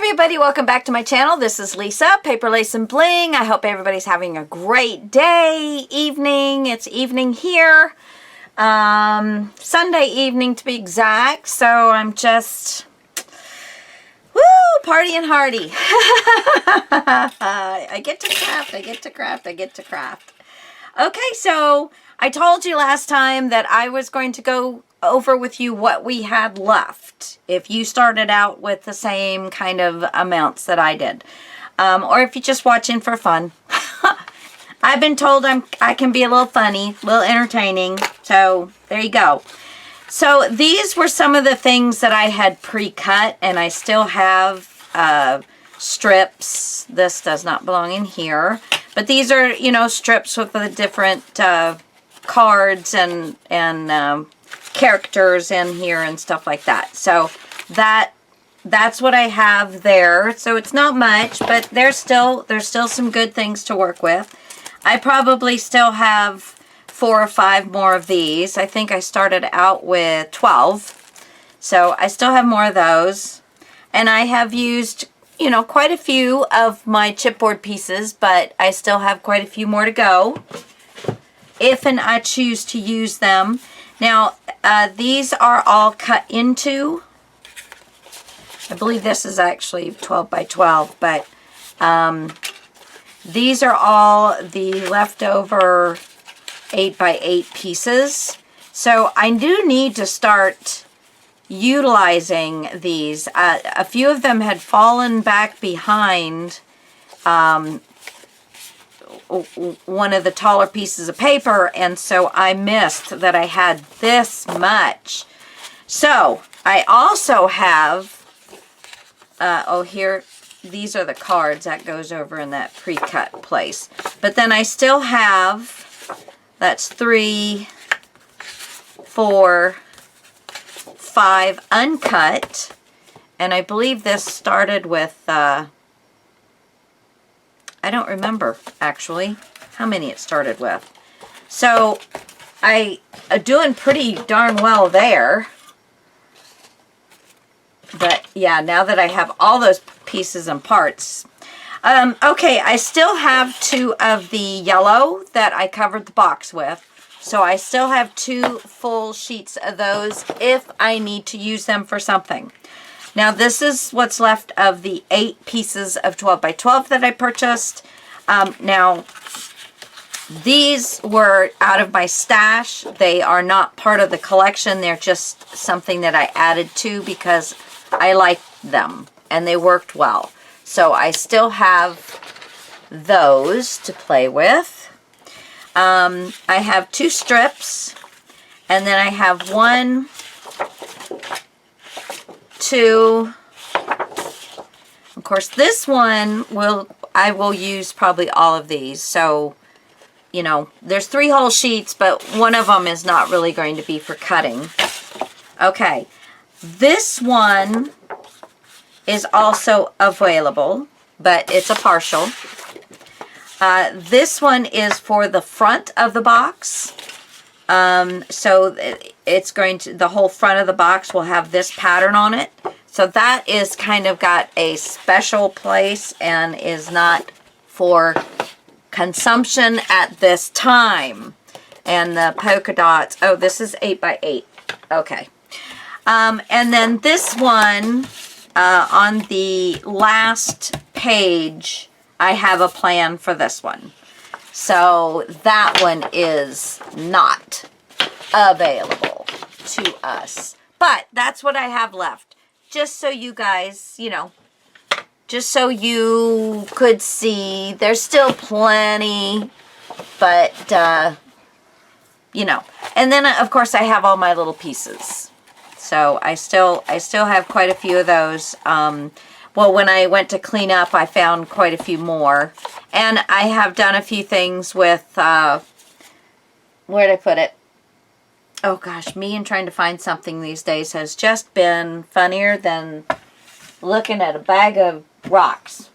everybody, welcome back to my channel. This is Lisa, Paper Lace and Bling. I hope everybody's having a great day, evening. It's evening here. Sunday evening to be exact. So I'm just, woo, party and hardy. I get to craft, I get to craft, I get to craft. Okay, so I told you last time that I was going to go over with you what we had left if you started out with the same kind of amounts that I did, or if you're just watching for fun. I've been told I can be a little funny, a little entertaining, so there you go. So these were some of the things that I had pre-cut, and I still have strips. This does not belong in here, but these are, you know, strips with the different cards and characters in here and stuff like that. So that's what I have there. So it's not much, but there's still some good things to work with. I probably still have 4 or 5 more of these. I think I started out with 12. So I still have more of those. And I have used, you know, quite a few of my chipboard pieces, but I still have quite a few more to go if and I choose to use them. Now, these are all cut into, I believe this is actually 12 by 12, but these are all the leftover 8 by 8 pieces. So I do need to start utilizing these. A few of them had fallen back behind one of the taller pieces of paper, and so I missed that I had this much. So I also have oh, here, these are the cards that goes over in that pre-cut place, but then I still have, that's 3, 4, 5 uncut, and I believe this started with I don't remember, actually, how many it started with. So, I am doing pretty darn well there. But, yeah, now that I have all those pieces and parts. Okay, I still have 2 of the yellow that I covered the box with. So, I still have 2 full sheets of those if I need to use them for something. Now, this is what's left of the 8 pieces of 12 by 12 that I purchased. Now, these were out of my stash. They are not part of the collection. They're just something that I added to because I liked them and they worked well. So I still have those to play with. I have 2 strips, and then I have 1, 2. Of course, this one I will use probably all of these. So, you know, there's 3 whole sheets, but one of them is not really going to be for cutting. Okay, this one is also available, but it's a partial. This one is for the front of the box. So it's going to, the whole front of the box will have this pattern on it. So that is kind of got a special place and is not for consumption at this time. And the polka dots, oh, this is 8 by 8. Okay. And then this one, on the last page, I have a plan for this one. So that one is not available to us. But that's what I have left. Just so you guys, you know, just so you could see. There's still plenty, but, you know. And then, of course, I have all my little pieces. So I still have quite a few of those. Well, when I went to clean up, I found quite a few more. And I have done a few things with, where'd I put it? Oh gosh, me and trying to find something these days has just been funnier than looking at a bag of rocks.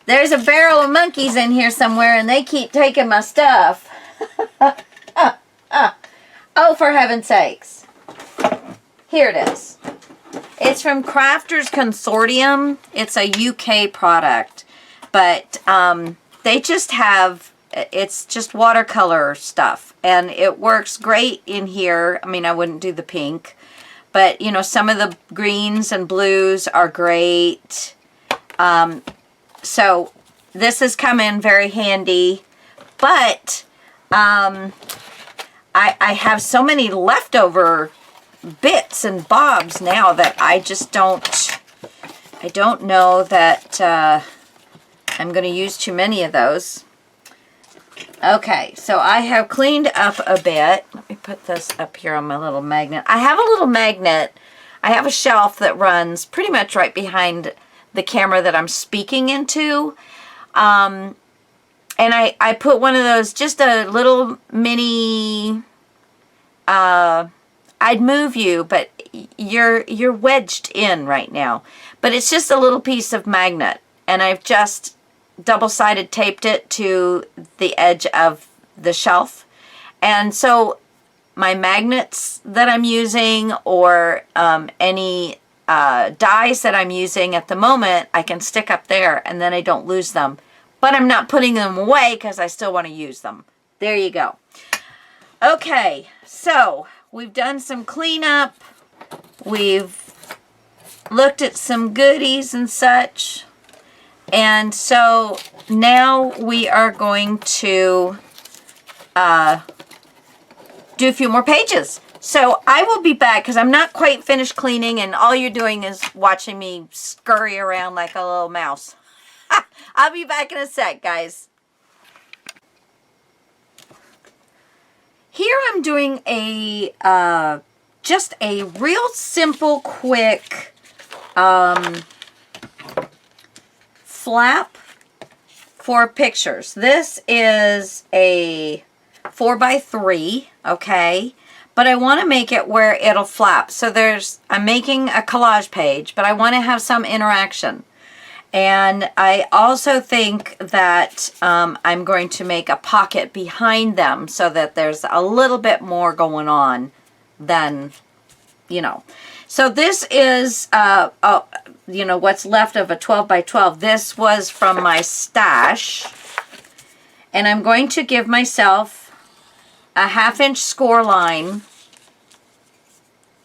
There's a barrel of monkeys in here somewhere and they keep taking my stuff. Oh, for heaven's sakes. Here it is. It's from Crafters Consortium. It's a UK product, but they just have, it's just watercolor stuff, and it works great in here. I mean, I wouldn't do the pink, but you know, some of the greens and blues are great. So this has come in very handy, but I have so many leftover bits and bobs now that I just don't know that I'm going to use too many of those. Okay, so I have cleaned up a bit. Let me put this up here on my little magnet. I have a little magnet. I have a shelf that runs pretty much right behind the camera that I'm speaking into. And I put one of those, just a little mini, I'd move you, but you're wedged in right now. But it's just a little piece of magnet, and I've just double-sided taped it to the edge of the shelf. And so my magnets that I'm using, or any dies that I'm using at the moment, I can stick up there, and then I don't lose them. But I'm not putting them away because I still want to use them. There you go. Okay, so we've done some cleanup. We've looked at some goodies and such. And so now we are going to do a few more pages. So I will be back because I'm not quite finished cleaning, and all you're doing is watching me scurry around like a little mouse. I'll be back in a sec, guys. Here I'm doing a just a real simple, quick flap for pictures. This is a 4x3, okay? But I want to make it where it'll flap. So I'm making a collage page, but I want to have some interaction. And I also think that I'm going to make a pocket behind them so that there's a little bit more going on than, you know. So this is, you know, what's left of a 12x12. This was from my stash. And I'm going to give myself a 1/2 inch score line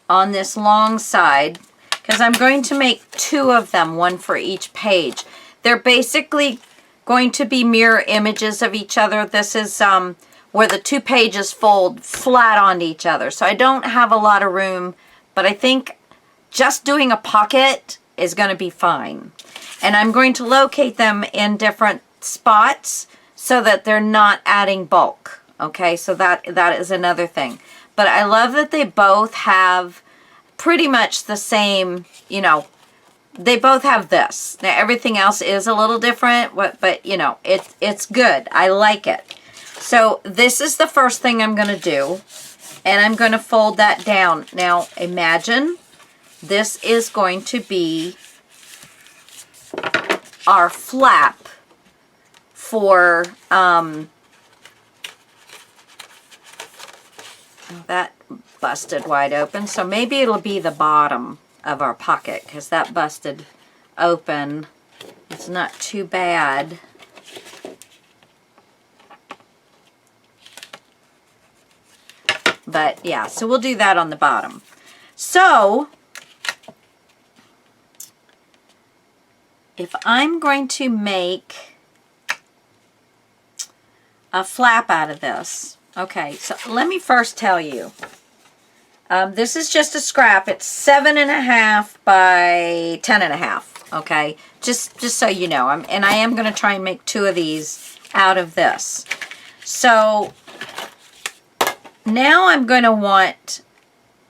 on this long side, because I'm going to make 2 of them, one for each page. They're basically going to be mirror images of each other. This is where the 2 pages fold flat onto each other. So I don't have a lot of room, but I think just doing a pocket is going to be fine. And I'm going to locate them in different spots so that they're not adding bulk. Okay, so that is another thing. But I love that they both have pretty much the same, you know, they both have this. Now everything else is a little different, but you know, it's good. I like it. So this is the first thing I'm going to do, and I'm going to fold that down. Now imagine this is going to be our flap for that busted wide open, so maybe it'll be the bottom of our pocket, because that busted open. It's not too bad. But yeah, so we'll do that on the bottom. So if I'm going to make a flap out of this, okay, so let me first tell you. This is just a scrap. It's 7.5 by 10.5. Okay, just so you know. And I am going to try and make 2 of these out of this. So now I'm going to want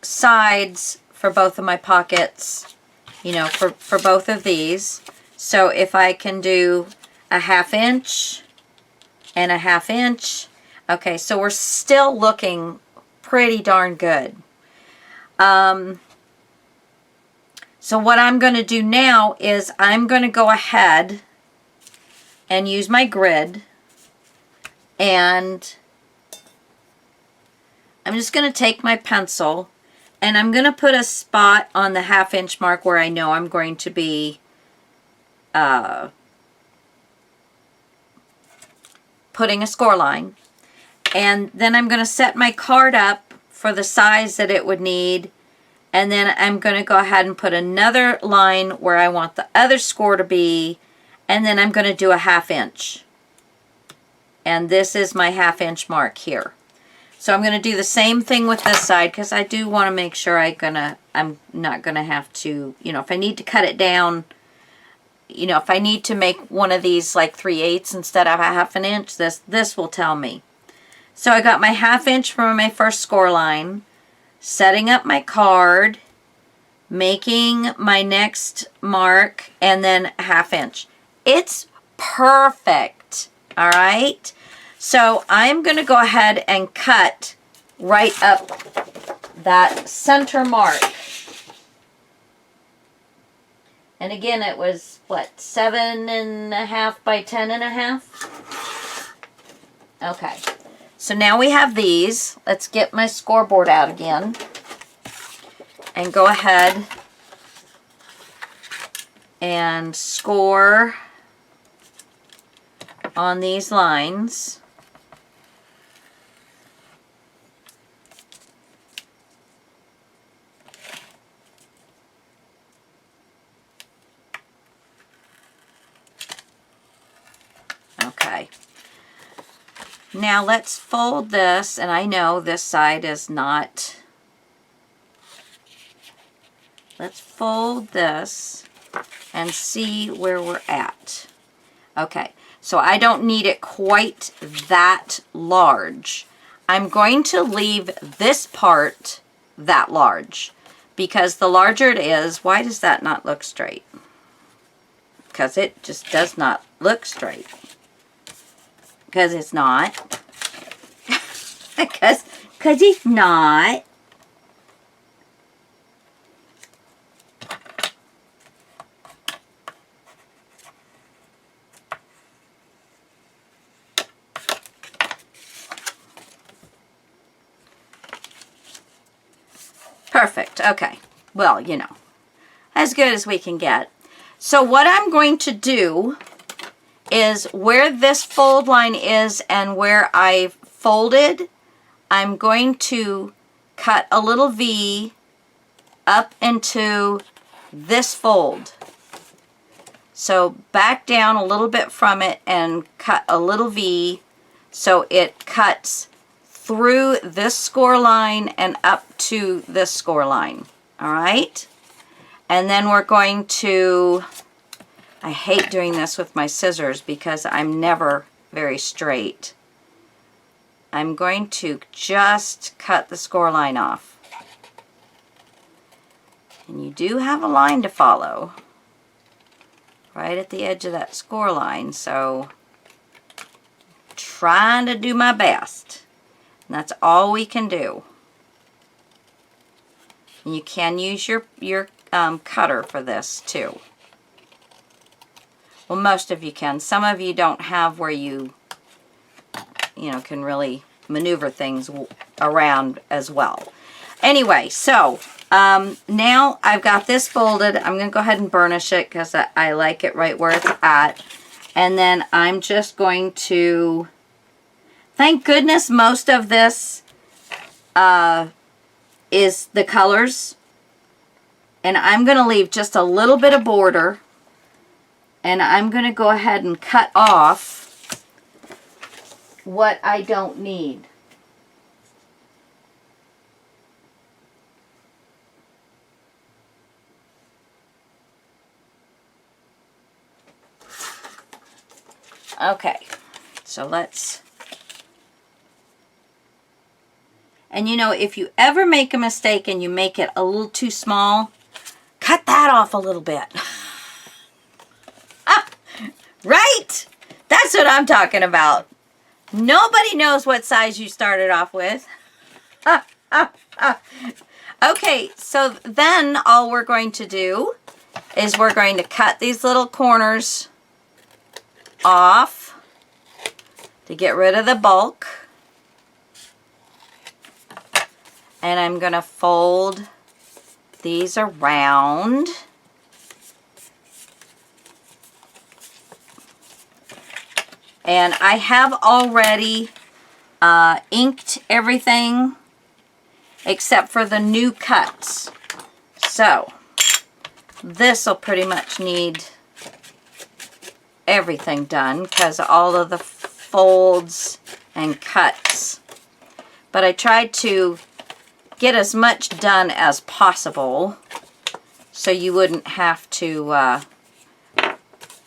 sides for both of my pockets, you know, for both of these. So if I can do a 1/2 inch and a 1/2 inch. Okay, so we're still looking pretty darn good. So what I'm going to do now is I'm going to go ahead and use my grid, and I'm just going to take my pencil. And I'm going to put a spot on the 1/2 inch mark where I know I'm going to be putting a score line. And then I'm going to set my card up for the size that it would need. And then I'm going to go ahead and put another line where I want the other score to be. And then I'm going to do a 1/2 inch. And this is my 1/2 inch mark here. So I'm going to do the same thing with this side because I do want to make sure I'm not going to have to, you know, if I need to cut it down, you know, if I need to make one of these like 3/8 instead of a 1/2 inch, this will tell me. So I got my 1/2 inch from my first score line, setting up my card, making my next mark, and then 1/2 inch. It's perfect, all right? So I'm going to go ahead and cut right up that center mark. And again, it was, what, 7.5 by 10.5? Okay. So now we have these. Let's get my scoreboard out again. And go ahead and score on these lines. Okay. Now let's fold this, and I know this side is not. Let's fold this and see where we're at. Okay, so I don't need it quite that large. I'm going to leave this part that large because the larger it is, why does that not look straight? Because it just does not look straight. Because it's not. Because it's not. Perfect. Okay. Well, you know, as good as we can get. So what I'm going to do is where this fold line is and where I've folded, I'm going to cut a little V up into this fold. So back down a little bit from it and cut a little V so it cuts through this score line and up to this score line. All right? And then we're going to, I hate doing this with my scissors because I'm never very straight. I'm going to just cut the score line off. And you do have a line to follow right at the edge of that score line, so I'm trying to do my best. And that's all we can do. And you can use your cutter for this too. Well, most of you can. Some of you don't have where you know, can really maneuver things around as well. Anyway, so now I've got this folded. I'm going to go ahead and burnish it because I like it right where it's at. And then I'm just going to, thank goodness most of this is the colors. And I'm going to leave just a little bit of border. And I'm going to go ahead and cut off what I don't need. Okay, so let's, and you know, if you ever make a mistake and you make it a little too small, cut that off a little bit. Right? That's what I'm talking about. Nobody knows what size you started off with. Okay, so then all we're going to do is we're going to cut these little corners off to get rid of the bulk. And I'm going to fold these around. And I have already inked everything except for the new cuts. So this will pretty much need everything done because all of the folds and cuts. But I tried to get as much done as possible so you wouldn't have to,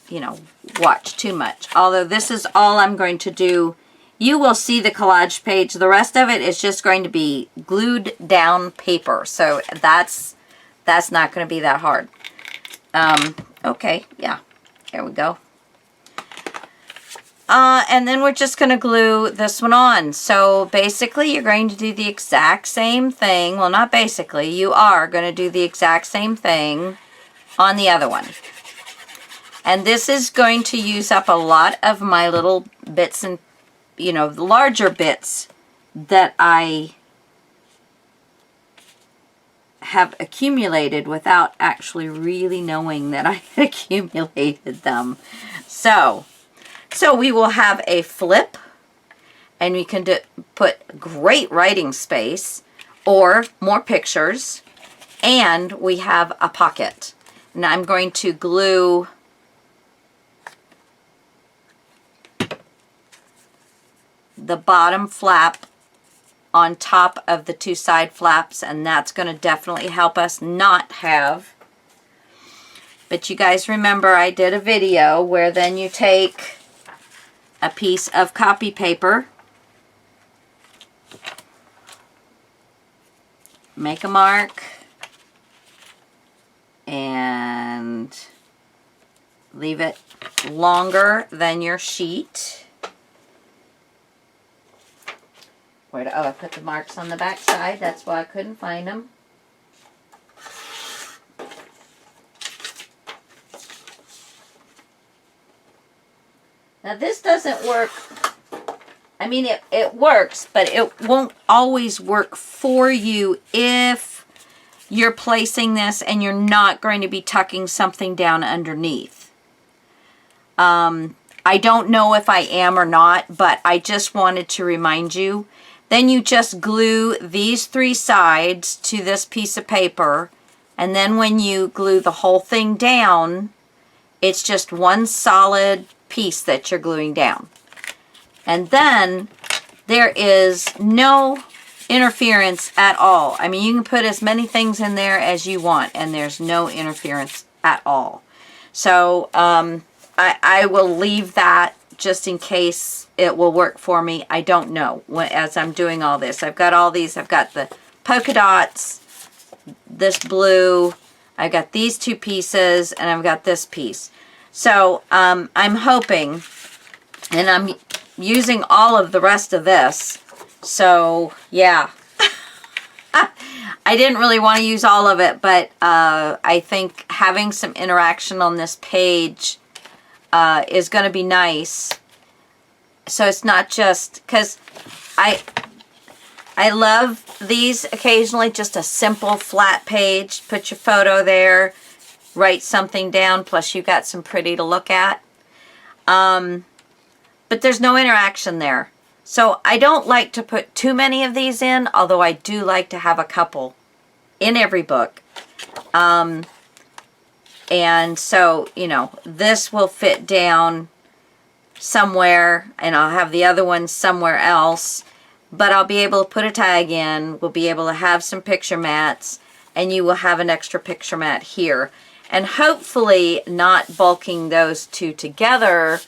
you know, watch too much. Although this is all I'm going to do. You will see the collage page. The rest of it is just going to be glued down paper. So that's not going to be that hard. Okay, yeah, there we go. And then we're just going to glue this one on. So basically you're going to do the exact same thing. Well, not basically. You are going to do the exact same thing on the other one. And this is going to use up a lot of my little bits and, you know, the larger bits that I have accumulated without actually really knowing that I had accumulated them. So we will have a flip, and we can put great writing space or more pictures, and we have a pocket. And I'm going to glue the bottom flap on top of the two side flaps, and that's going to definitely help us not have. But you guys remember I did a video where then you take a piece of copy paper, make a mark, and leave it longer than your sheet. Oh, I put the marks on the back side. That's why I couldn't find them. Now this doesn't work. I mean, it works, but it won't always work for you if you're placing this and you're not going to be tucking something down underneath. I don't know if I am or not, but I just wanted to remind you. Then you just glue these three sides to this piece of paper, and then when you glue the whole thing down, it's just one solid piece that you're gluing down. And then there is no interference at all. I mean, you can put as many things in there as you want, and there's no interference at all. So I will leave that just in case it will work for me. I don't know as I'm doing all this. I've got all these. I've got the polka dots, this blue, I've got these two pieces, and I've got this piece. So I'm hoping, and I'm using all of the rest of this. So yeah, I didn't really want to use all of it, but I think having some interaction on this page is going to be nice. So it's not just, because I love these occasionally, just a simple flat page. Put your photo there, write something down, plus you got some pretty to look at. But there's no interaction there. So I don't like to put too many of these in, although I do like to have a couple in every book. And so, you know, this will fit down somewhere, and I'll have the other one somewhere else, but I'll be able to put a tag in. We'll be able to have some picture mats, and you will have an extra picture mat here. And hopefully not bulking those two together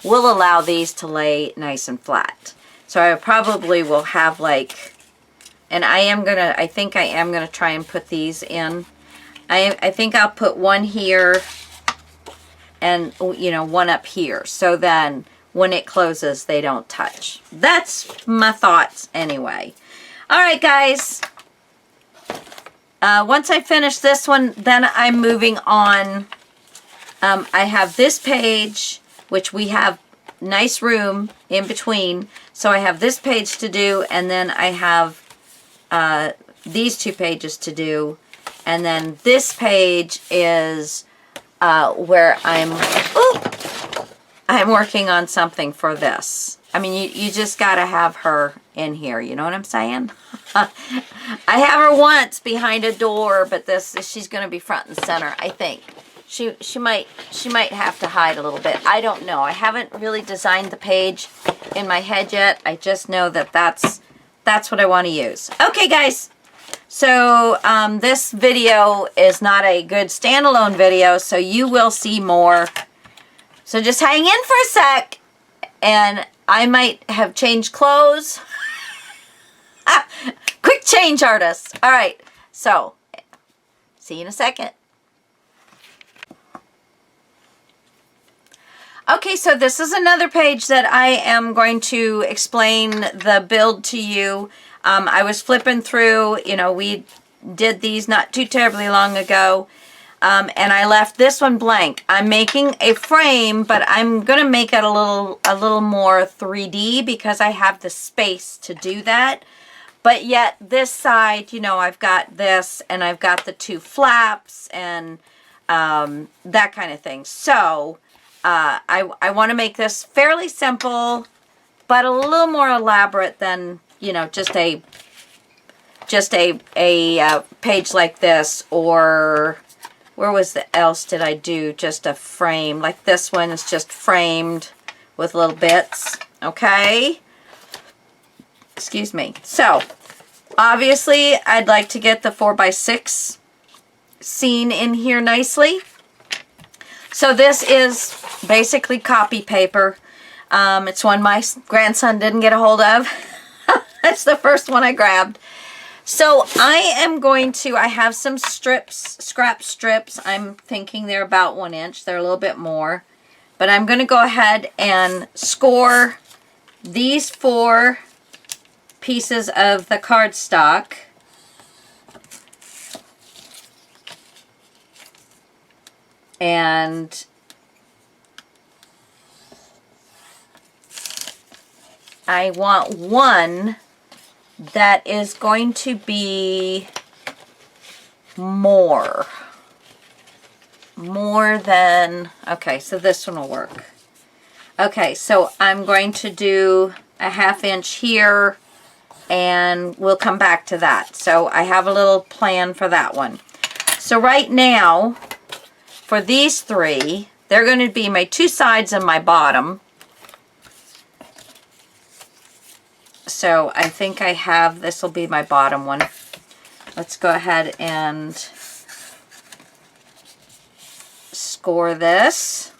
will allow these to lay nice and flat. So I probably will have like, and I think I am gonna try and put these in. I think I'll put one here and, you know, one up here, so then when it closes they don't touch. That's my thoughts anyway. All right, guys, once I finish this one, then I'm moving on. I have this page, which we have nice room in between, so I have this page to do, and then I have these 2 pages to do. And then this page is where I'm working on something for this. I mean, you just got to have her in here. You know what I'm saying? I have her once behind a door, but she's going to be front and center, I think. She might have to hide a little bit. I don't know. I haven't really designed the page in my head yet. I just know that that's what I want to use. Okay, guys. So this video is not a good standalone video, so you will see more. So just hang in for a sec, and I might have changed clothes. Quick change, artist. All right. So see you in a second. Okay, so this is another page that I am going to explain the build to you. I was flipping through, you know, we did these not too terribly long ago, and I left this one blank. I'm making a frame, but I'm going to make it a little more 3D because I have the space to do that. But yet this side, you know, I've got this, and I've got the 2 flaps and that kind of thing. So I want to make this fairly simple, but a little more elaborate than, you know, just a page like this, or where was the else did I do just a frame like this one is just framed with little bits. Okay, excuse me. So obviously I'd like to get the 4x6 scene in here nicely. So this is basically copy paper. It's one my grandson didn't get a hold of. That's the first one I grabbed. So I am going to, I have some strips, scrap strips. I'm thinking they're about 1 inch. They're a little bit more. But I'm going to go ahead and score these 4 pieces of the cardstock. And I want one that is going to be more than, okay, so this one will work. Okay, so I'm going to do a 1/2 inch here, and we'll come back to that. So I have a little plan for that one. So right now, for these 3, they're going to be my 2 sides and my bottom. So I think I have, this will be my bottom one. Let's go ahead and score this.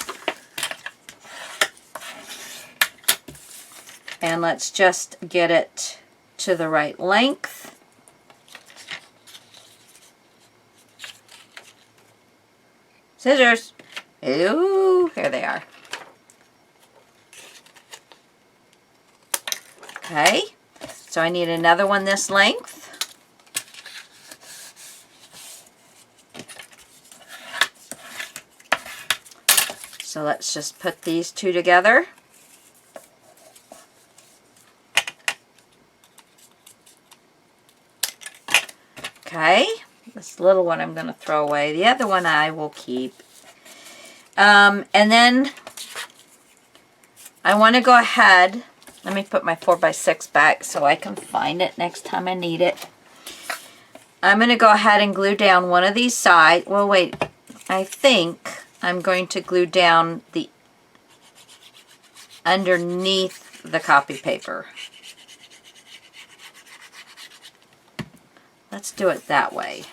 And let's just get it to the right length. Scissors. Ooh, here they are. Okay, so I need another one this length. So let's just put these 2 together. Okay, this little one I'm going to throw away. The other one I will keep. And then I want to go ahead. Let me put my 4x6 back so I can find it next time I need it. I'm going to go ahead and glue down one of these sides. Well, wait. I think I'm going to glue down the underneath the copy paper. Let's do it that way.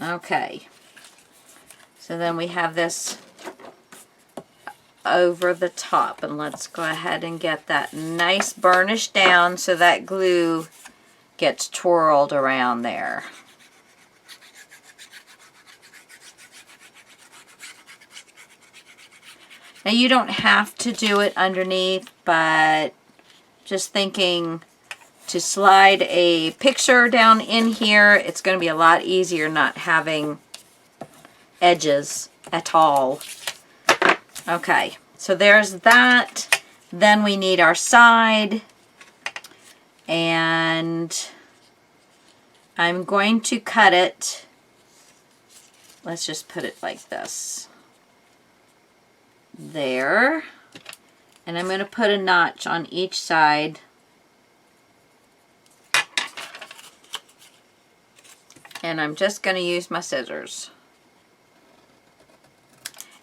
Okay. So then we have this over the top, and let's go ahead and get that nice burnish down so that glue gets twirled around there. Now you don't have to do it underneath, but just thinking to slide a picture down in here, it's going to be a lot easier not having edges at all. Okay, So there's that. Then we need our side. And I'm going to cut it. Let's just put it like this. There. And I'm going to put a notch on each side. And I'm just going to use my scissors.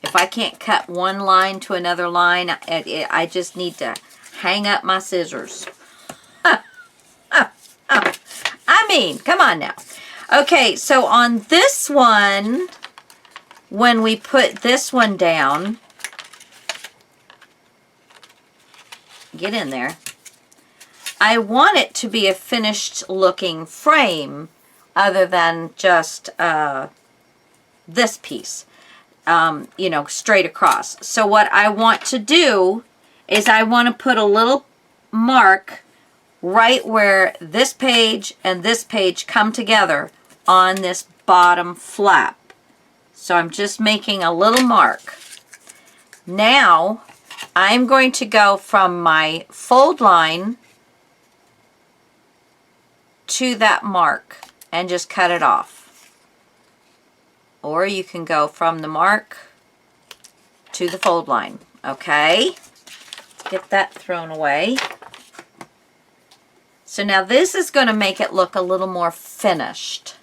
If I can't cut one line to another line, I just need to hang up my scissors. I mean, come on now. Okay, so on this one, when we put this one down, get in there, I want it to be a finished looking frame other than just this piece, you know, straight across. So what I want to do is I want to put a little mark right where this page and this page come together on this bottom flap. So I'm just making a little mark. Now I'm going to go from my fold line to that mark and just cut it off. Or you can go from the mark to the fold line. Okay? Get that thrown away. So now this is going to make it look a little more finished.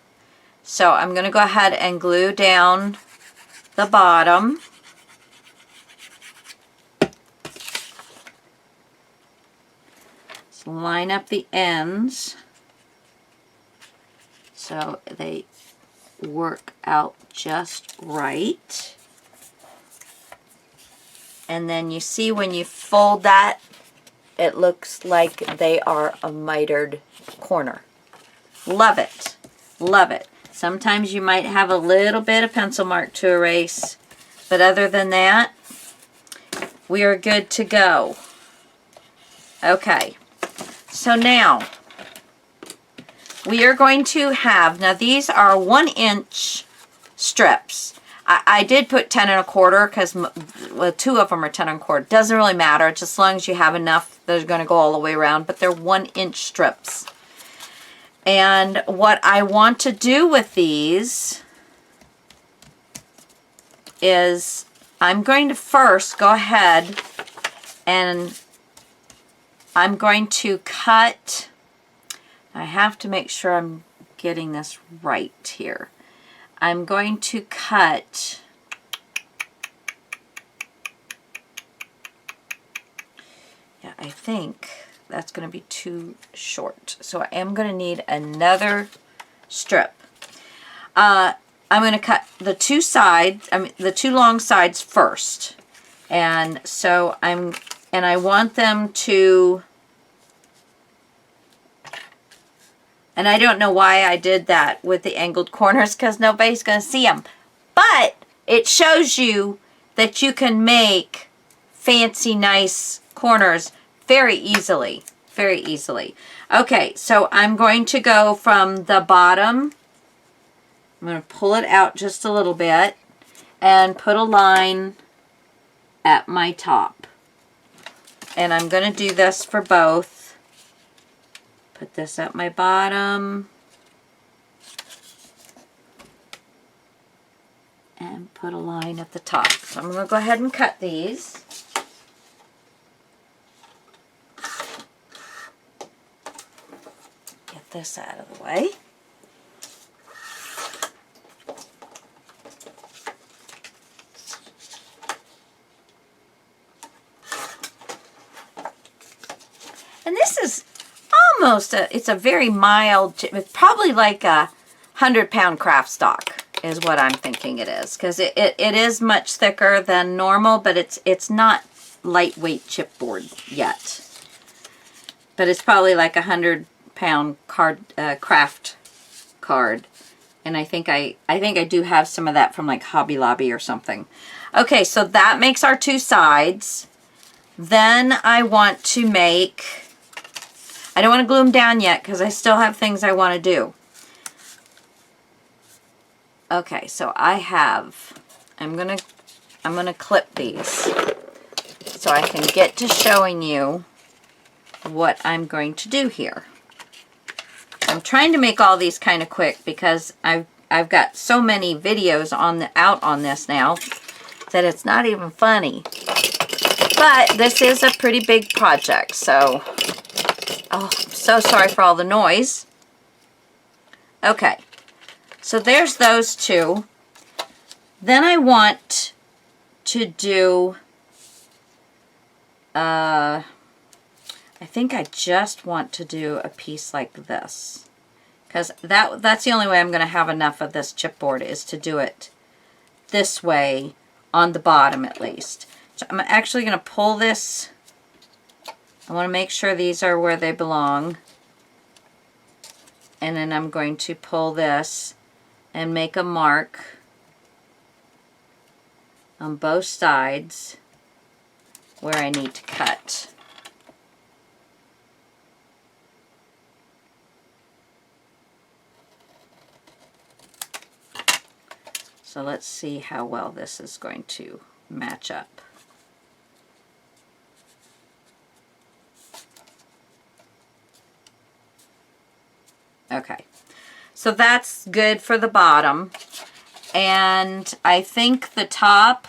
So I'm going to go ahead and glue down the bottom. Just line up the ends so they work out just right. And then you see when you fold that, it looks like they are a mitered corner. Love it. Love it. Sometimes you might have a little bit of pencil mark to erase, but other than that, we are good to go. Okay, so now we are going to have, now these are 1-inch strips. I did put 10 1/4 because well, 2 of them are 10 1/4. Doesn't really matter, just as long as you have enough, they're going to go all the way around, but they're 1-inch strips. And what I want to do with these is I'm going to first go ahead and I'm going to cut. I have to make sure I'm getting this right here. I'm going to cut I think that's going to be too short. So I am going to need another strip. I'm going to cut the two sides, the two long sides first. And so I want them to, and I don't know why I did that with the angled corners because nobody's going to see them. But it shows you that you can make fancy, nice corners very easily. Very easily. Okay, so I'm going to go from the bottom. I'm going to pull it out just a little bit and put a line at my top. And I'm going to do this for both. Put this at my bottom. And put a line at the top. So I'm going to go ahead and cut these. Get this out of the way. And this is almost it's a very mild, it's probably like a 100-pound craft stock is what I'm thinking it is. Because it is much thicker than normal, but it's not lightweight chipboard yet. But it's probably like a 100-pound craft card. And I think I do have some of that from like Hobby Lobby or something. Okay, so that makes our two sides. Then I want to make, I don't want to glue them down yet because I still have things I want to do. Okay, so I'm gonna clip these. so I can get to showing you what I'm going to do here. I'm trying to make all these kind of quick because I've got so many videos out on this now that it's not even funny. But this is a pretty big project, so oh, I'm so sorry for all the noise. Okay, so there's those two. Then I want to do, I think I just want to do a piece like this. Because that's the only way I'm going to have enough of this chipboard, is to do it this way on the bottom at least. So I'm actually going to pull this. I want to make sure these are where they belong. And then I'm going to pull this and make a mark on both sides where I need to cut. So let's see how well this is going to match up. Okay, so that's good for the bottom. And I think the top,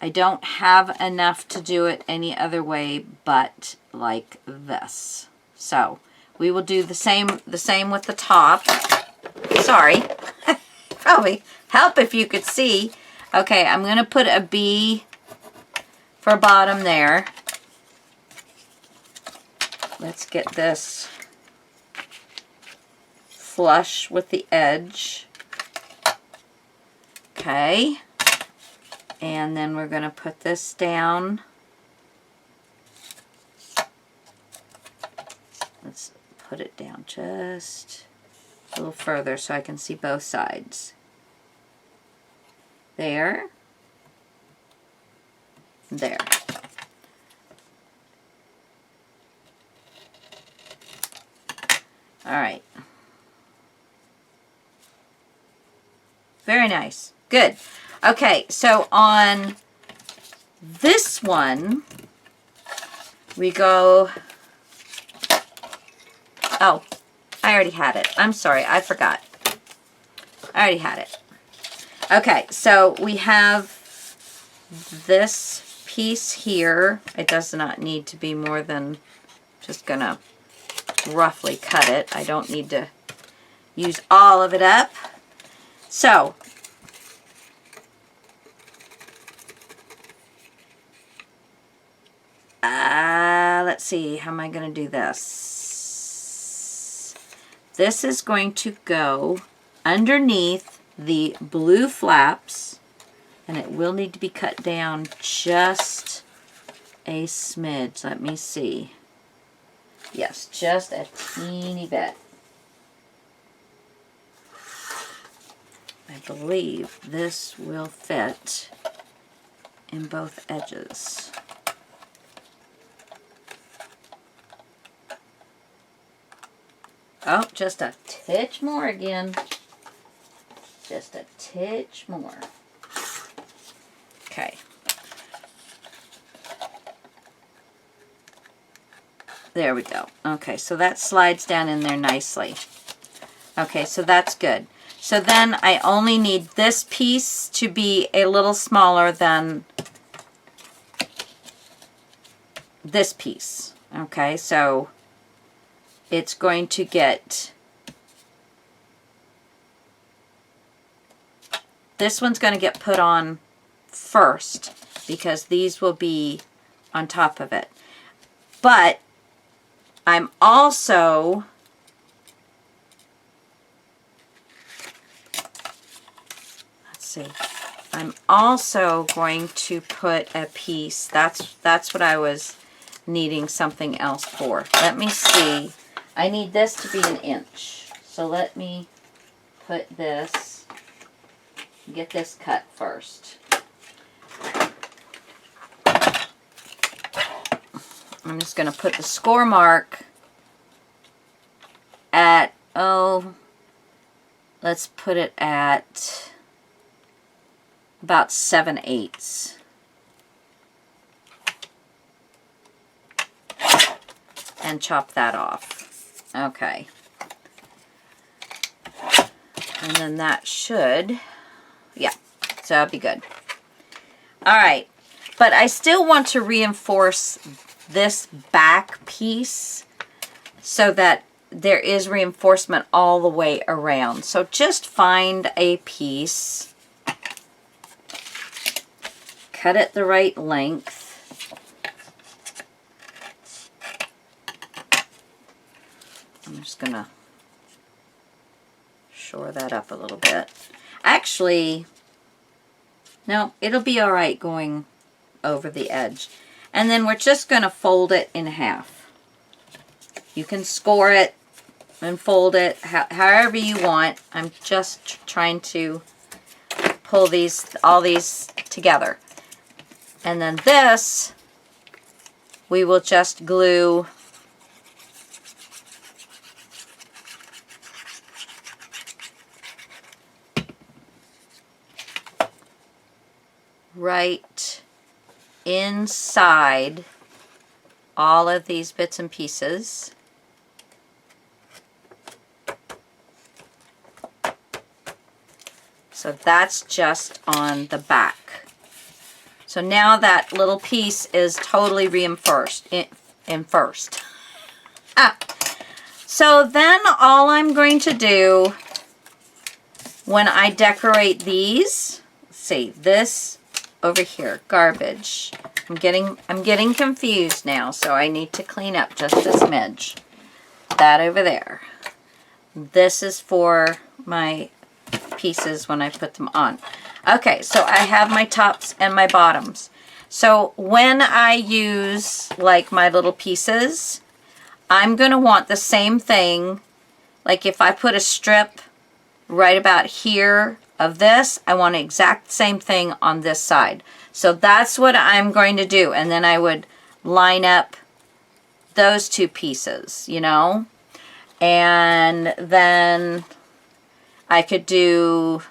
I don't have enough to do it any other way but like this. So we will do the same with the top. Sorry, probably help if you could see. Okay, I'm going to put a B for bottom there. Let's get this flush with the edge. Okay, and then we're going to put this down. Let's put it down just a little further so I can see both sides. There. There. All right. Very nice. Good. Okay, so on this one, we go... Oh, I already had it. I'm sorry, I forgot. I already had it. Okay, so we have this piece here. It does not need to be more than, just gonna roughly cut it. I don't need to use all of it up. So, let's see, how am I going to do this? This is going to go underneath the blue flaps, and it will need to be cut down just a smidge. Let me see. Yes, just a teeny bit. I believe this will fit in both edges. Oh, just a titch more again. Just a titch more. Okay. There we go. Okay, so that slides down in there nicely. Okay, so that's good. So then I only need this piece to be a little smaller than this piece. Okay, so it's going to get, this one's going to get put on first because these will be on top of it. But I'm also I'm also going to put a piece, that's what I was needing something else for. Let me see. I need this to be 1 inch. So let me put this, get this cut first. I'm just going to put the score mark at, oh, let's put it at about 7/8. and chop that off. Okay. And then that should, yeah, so that'll be good. All right, but I still want to reinforce this back piece so that there is reinforcement all the way around. So just find a piece, cut it the right length. I'm just gonna shore that up a little bit. Actually, no, it'll be all right going over the edge. And then we're just gonna fold it in half. You can score it and fold it however you want. I'm just trying to pull all these together. And then this, we will just glue right inside all of these bits and pieces. So that's just on the back. So now that little piece is totally reinforced. So then all I'm going to do when I decorate these, let's see, this over here, garbage. I'm getting confused now, so I need to clean up just a smidge. That over there. This is for my pieces when I put them on. Okay, so I have my tops and my bottoms. So when I use like my little pieces, I'm going to want the same thing. Like if I put a strip right about here of this, I want the exact same thing on this side. So that's what I'm going to do. And then I would line up those two pieces, you know. And then I could do,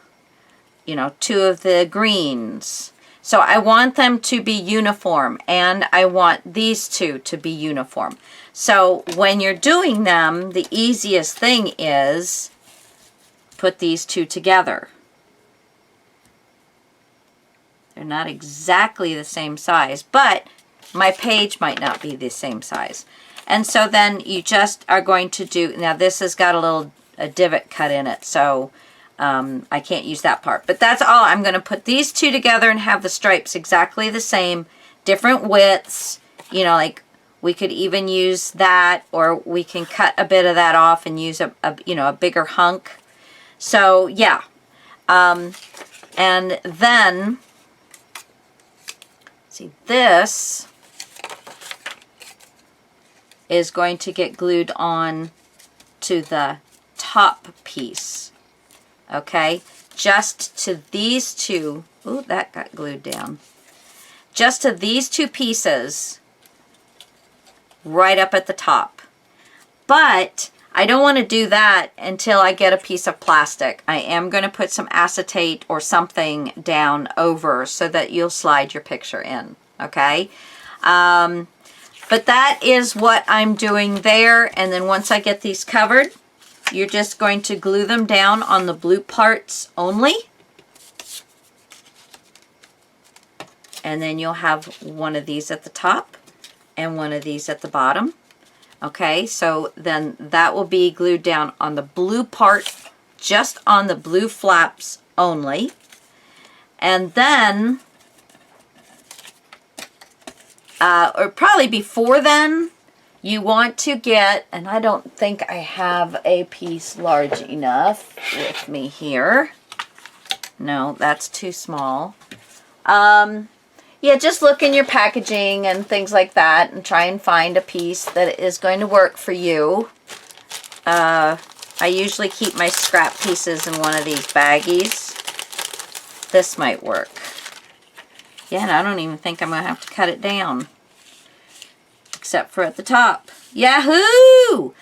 you know, two of the greens. So I want them to be uniform, and I want these two to be uniform. So when you're doing them, the easiest thing is put these two together. They're not exactly the same size, but my page might not be the same size. And so then you just are going to do, now this has got a divot cut in it, so I can't use that part. But that's all. I'm going to put these two together and have the stripes exactly the same, different widths. You know, like we could even use that, or we can cut a bit of that off and use a bigger hunk. So yeah, and then see, this is going to get glued on to the top piece. Okay, just to these two. Ooh, that got glued down. Just to these two pieces right up at the top. But I don't want to do that until I get a piece of plastic. I am going to put some acetate or something down over so that you'll slide your picture in. Okay, but that is what I'm doing there. And then once I get these covered, you're just going to glue them down on the blue parts only. And then you'll have one of these at the top and one of these at the bottom. Okay, so then that will be glued down on the blue part, just on the blue flaps only. And then, or probably before then, you want to get, and I don't think I have a piece large enough with me here. No, that's too small. Yeah, just look in your packaging and things like that and try and find a piece that is going to work for you. I usually keep my scrap pieces in one of these baggies. This might work. Yeah, and I don't even think I'm going to have to cut it down. Except for at the top. Yahoo!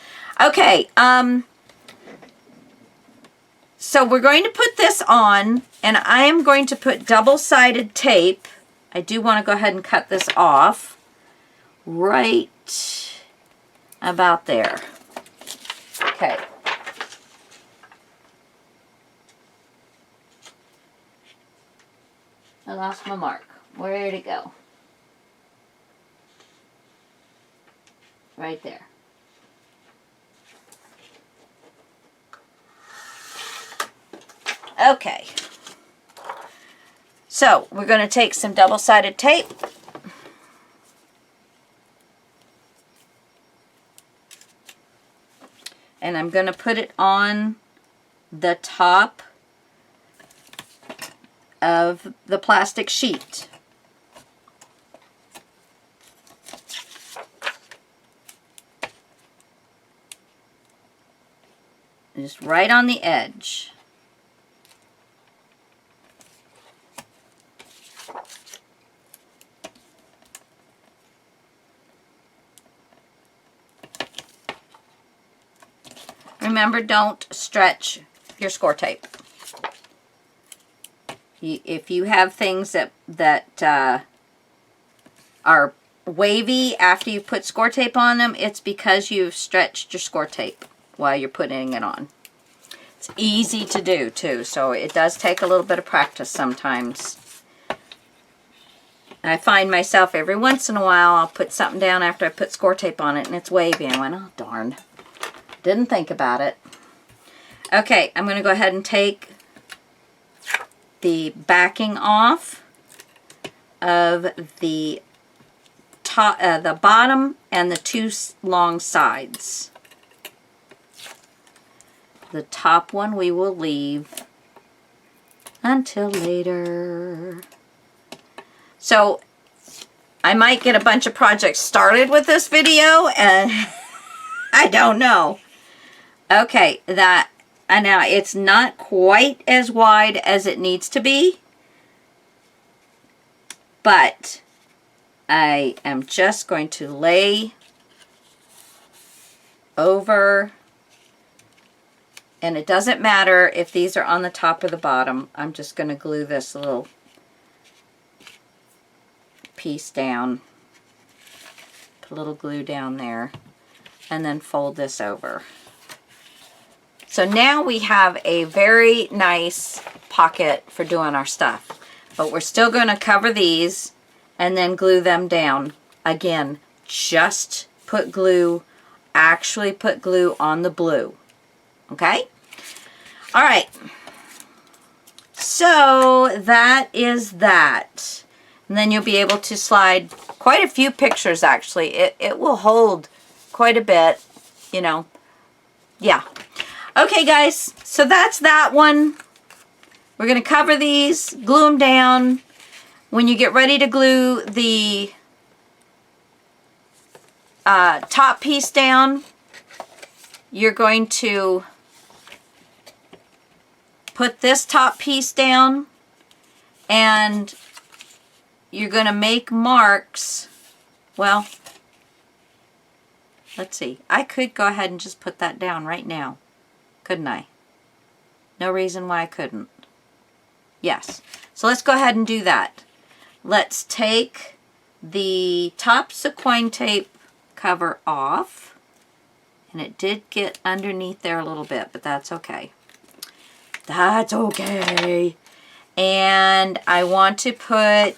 Okay, so we're going to put this on, and I am going to put double-sided tape. I do want to go ahead and cut this off right About there. Okay. I lost my mark. Where'd it go? Right there. Okay. So, we're going to take some double-sided tape. And I'm going to put it on the top of the plastic sheet. Just right on the edge. Remember, don't stretch your score tape. If you have things that are wavy after you put score tape on them, it's because you've stretched your score tape while you're putting it on. It's easy to do too, so it does take a little bit of practice sometimes. I find myself every once in a while, I'll put something down after I put score tape on it and it's wavy. I went, oh darn. Didn't think about it. Okay, I'm going to go ahead and take the backing off of the top, the bottom and the two long sides. The top one we will leave until later. So I might get a bunch of projects started with this video, and I don't know. Okay, now it's not quite as wide as it needs to be, but I am just going to lay over, and it doesn't matter if these are on the top or the bottom. I'm just going to glue this little piece down, put a little glue down there, and then fold this over. So now we have a very nice pocket for doing our stuff. But we're still going to cover these and then glue them down. Again, just put glue, actually put glue on the blue. Okay? All right. So that is that. And then you'll be able to slide quite a few pictures actually. It will hold quite a bit, you know. Yeah. Okay guys, so that's that one. We're going to cover these, glue them down. When you get ready to glue the top piece down, you're going to put this top piece down and you're going to make marks. Well, let's see. I could go ahead and just put that down right now. Couldn't I? No reason why I couldn't. Yes. So let's go ahead and do that. Let's take the top sequin tape cover off. And it did get underneath there a little bit, but that's okay. That's okay. And I want to put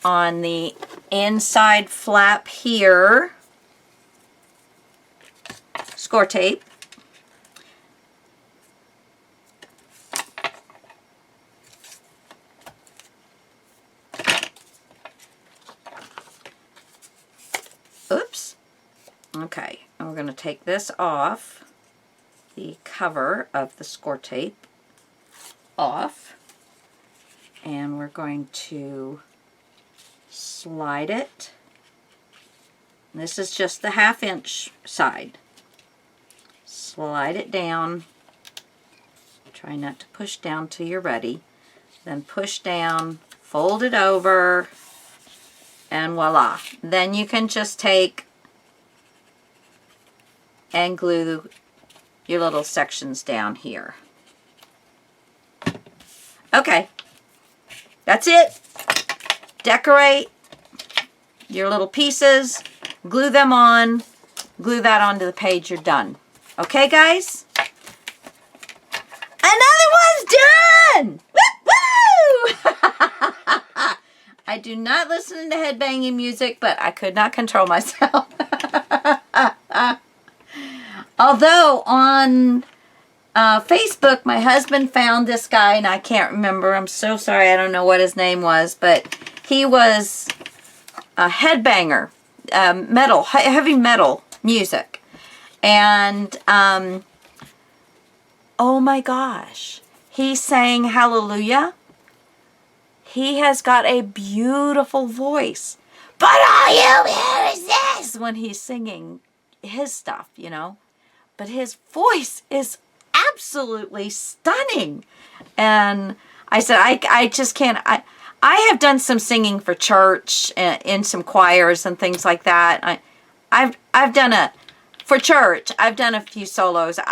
on the inside flap here score tape. Oops. Okay, and we're going to take this off, the cover of the score tape off, and we're going to slide it. This is just the 1/2 inch side. Slide it down. Try not to push down till you're ready. Then push down, fold it over, and voila. Then you can just take and glue your little sections down here. Okay, that's it. Decorate your little pieces, glue them on, glue that onto the page, you're done. Okay, guys? Another one's done! Woo! I do not listen to headbanging music, but I could not control myself. Although on Facebook, my husband found this guy, and I can't remember. I'm so sorry. I don't know what his name was, but he was a headbanger, metal, heavy metal music. And, oh my gosh, he sang Hallelujah. He has got a beautiful voice. But all you hear is this when he's singing his stuff, you know. But his voice is absolutely stunning. And I said, I just can't. I have done some singing for church in some choirs and things like that. I've done for church. I've done a few solos. If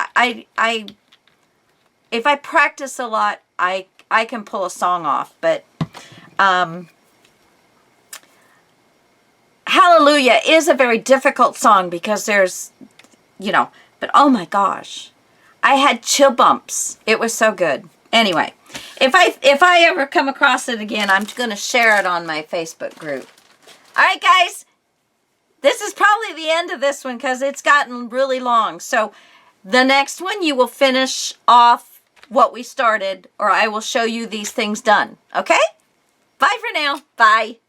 I practice a lot, I can pull a song off. But Hallelujah is a very difficult song because there's, you know. But oh my gosh, I had chill bumps. It was so good. Anyway, if I ever come across it again, I'm going to share it on my Facebook group. All right, guys. This is probably the end of this one because it's gotten really long. So the next one, you will finish off what we started, or I will show you these things done. Okay? Bye for now. Bye.